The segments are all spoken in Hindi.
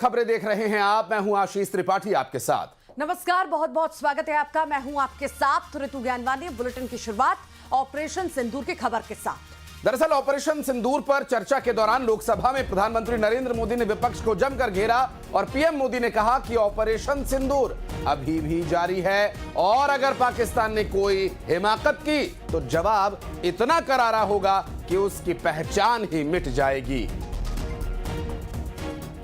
खबरें देख रहे हैं आप। मैं हूं आशीष त्रिपाठी आपके साथ। नमस्कार, बहुत बहुत स्वागत है आपका। मैं हूं आपके साथ ऋतु ज्ञानवानी। बुलेटिन की शुरुआत ऑपरेशन सिंदूर की खबर के साथ। दरअसल ऑपरेशन सिंदूर पर चर्चा के दौरान लोकसभा में प्रधानमंत्री नरेंद्र मोदी ने विपक्ष को जमकर घेरा और पीएम मोदी ने कहा कि ऑपरेशन सिंदूर अभी भी जारी है और अगर पाकिस्तान ने कोई हिमाकत की तो जवाब इतना करारा होगा कि उसकी पहचान ही मिट जाएगी।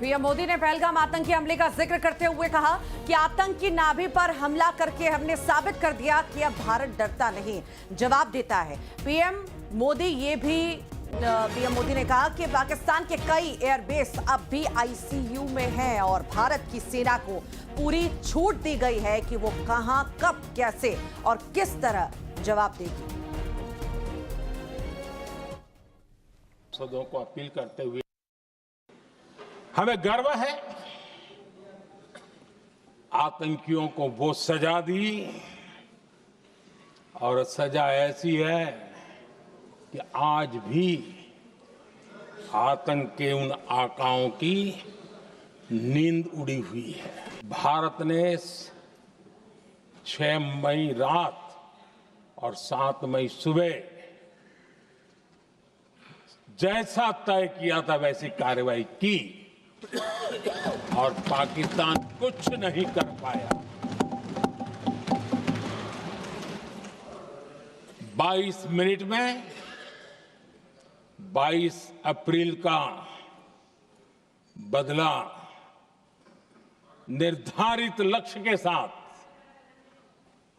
पीएम मोदी ने पहलगाम आतंकी हमले का जिक्र करते हुए कहा कि आतंकी नाभि पर हमला करके हमने साबित कर दिया कि अब भारत डरता नहीं, जवाब देता है। पीएम मोदी ने कहा कि पाकिस्तान के कई एयरबेस अब भी आईसीयू में हैं और भारत की सेना को पूरी छूट दी गई है कि वो कहां, कब, कैसे और किस तरह जवाब देगी। सांसदों को अपील करते हुए हमें गर्व है, आतंकियों को वो सजा दी और सजा ऐसी है कि आज भी आतंक के उन आकाओं की नींद उड़ी हुई है। भारत ने 6 मई रात और 7 मई सुबह जैसा तय किया था वैसी कार्रवाई की और पाकिस्तान कुछ नहीं कर पाया। 22 मिनट में 22 अप्रैल का बदला निर्धारित लक्ष्य के साथ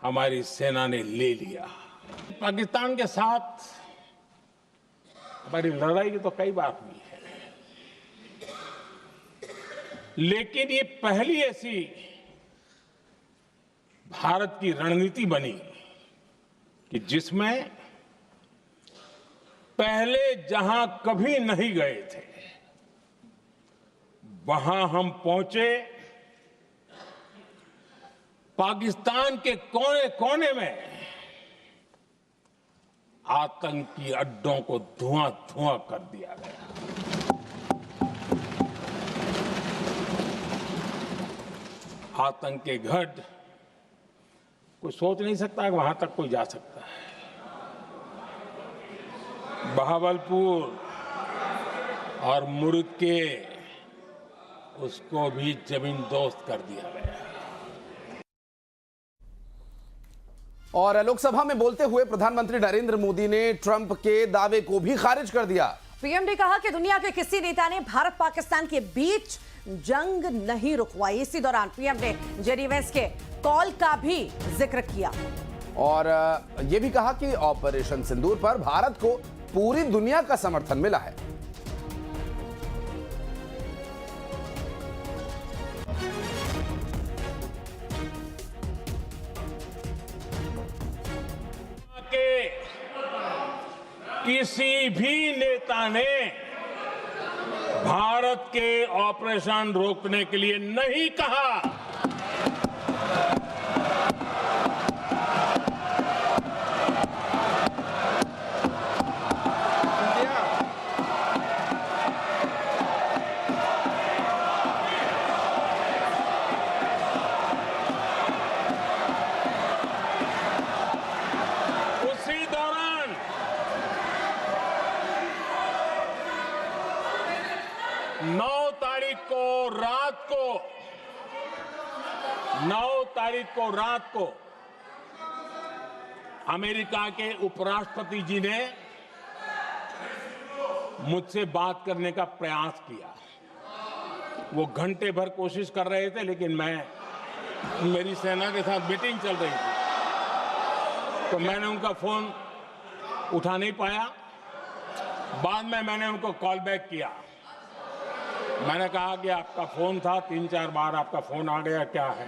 हमारी सेना ने ले लिया। पाकिस्तान के साथ हमारी लड़ाई की तो कई बार हुई है, लेकिन ये पहली ऐसी भारत की रणनीति बनी कि जिसमें पहले जहां कभी नहीं गए थे वहां हम पहुंचे। पाकिस्तान के कोने कोने में आतंकी अड्डों को धुआं धुआं कर दिया गया। आतंक के गढ़ कोई सोच नहीं सकता कि वहां तक कोई जा सकता है। बहावलपुर और मुर्ग के उसको भी जमीन दोस्त कर दिया गया। और लोकसभा में बोलते हुए प्रधानमंत्री नरेंद्र मोदी ने ट्रंप के दावे को भी खारिज कर दिया। पीएम ने कहा कि दुनिया के किसी नेता ने भारत पाकिस्तान के बीच जंग नहीं रुकवाई। इसी दौरान पीएम ने जेडी वेंस के कॉल का भी जिक्र किया और यह भी कहा कि ऑपरेशन सिंदूर पर भारत को पूरी दुनिया का समर्थन मिला है। किसी भी नेता ने भारत के ऑपरेशन रोकने के लिए नहीं कहा। उसी दौरान 9 तारीख को रात को अमेरिका के उपराष्ट्रपति जी ने मुझसे बात करने का प्रयास किया। वो घंटे भर कोशिश कर रहे थे, लेकिन मेरी सेना के साथ मीटिंग चल रही थी तो मैंने उनका फोन उठा नहीं पाया। बाद में मैंने उनको कॉल बैक किया। मैंने कहा कि आपका फोन था, 3-4 बार आपका फोन आ गया, क्या है?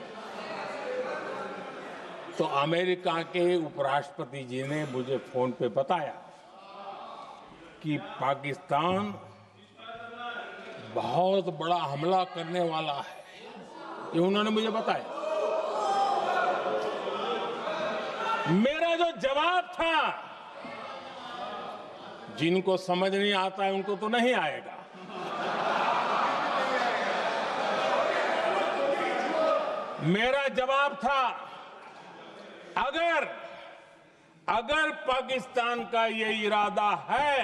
तो अमेरिका के उपराष्ट्रपति जी ने मुझे फोन पे बताया कि पाकिस्तान बहुत बड़ा हमला करने वाला है। ये उन्होंने मुझे बताया। मेरा जो जवाब था, जिनको समझ नहीं आता है उनको तो नहीं आएगा, मेरा जवाब था, अगर पाकिस्तान का ये इरादा है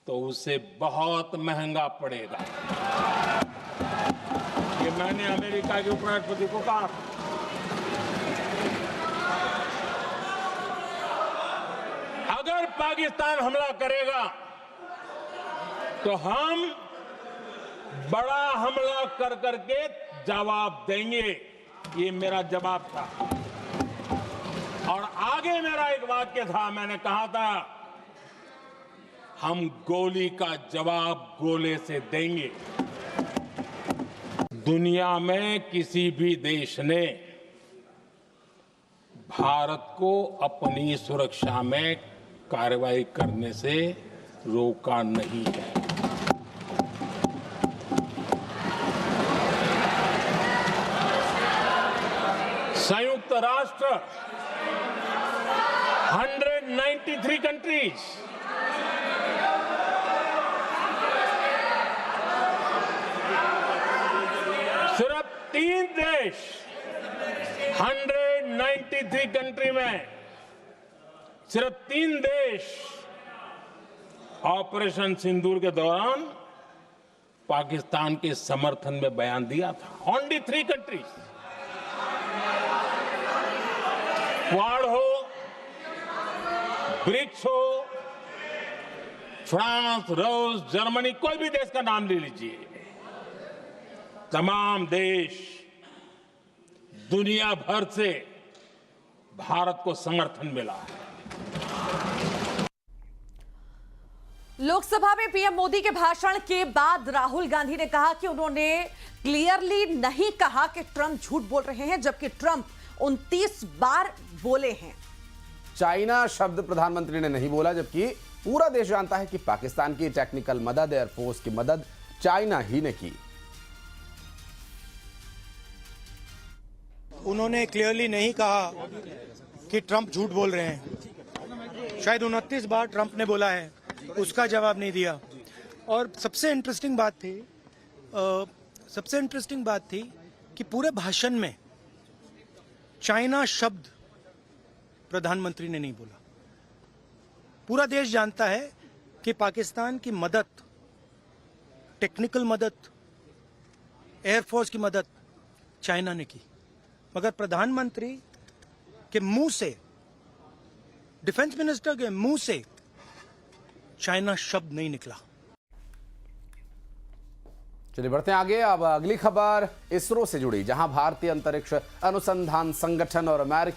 तो उसे बहुत महंगा पड़ेगा। ये मैंने अमेरिका के उपराष्ट्रपति को कहा। अगर पाकिस्तान हमला करेगा तो हम बड़ा हमला कर करके जवाब देंगे। ये मेरा जवाब था। और आगे मेरा एक वाक्य था, मैंने कहा था, हम गोली का जवाब गोले से देंगे। दुनिया में किसी भी देश ने भारत को अपनी सुरक्षा में कार्रवाई करने से रोका नहीं है। संयुक्त राष्ट्र 193 कंट्रीज, सिर्फ 3 देश 193 कंट्री में सिर्फ 3 देश ऑपरेशन सिंदूर के दौरान पाकिस्तान के समर्थन में बयान दिया था। Only 3 countries. क्वाड हो, ब्रिक्स हो, फ्रांस, रूस, जर्मनी, कोई भी देश का नाम ले लीजिए, तमाम देश दुनिया भर से भारत को समर्थन मिला है। लोकसभा में पीएम मोदी के भाषण के बाद राहुल गांधी ने कहा कि उन्होंने क्लियरली नहीं कहा कि ट्रंप झूठ बोल रहे हैं, जबकि ट्रंप 29 बार बोले हैं। चाइना शब्द प्रधानमंत्री ने नहीं बोला, जबकि पूरा देश जानता है कि पाकिस्तान की टेक्निकल मदद, एयरफोर्स की मदद चाइना ही ने की। उन्होंने क्लियरली नहीं कहा कि ट्रंप झूठ बोल रहे हैं। शायद 29 बार ट्रंप ने बोला है, उसका जवाब नहीं दिया। और सबसे इंटरेस्टिंग बात थी कि पूरे भाषण में चाइना शब्द प्रधानमंत्री ने नहीं बोला। पूरा देश जानता है कि पाकिस्तान की मदद, टेक्निकल मदद, एयरफोर्स की मदद चाइना ने की, मगर प्रधानमंत्री के मुंह से, डिफेंस मिनिस्टर के मुंह से चाइना शब्द नहीं निकला। चलिए बढ़ते हैं आगे। अब अगली खबर इसरो से जुड़ी, जहां भारतीय अंतरिक्ष अनुसंधान संगठन और अमेरिकी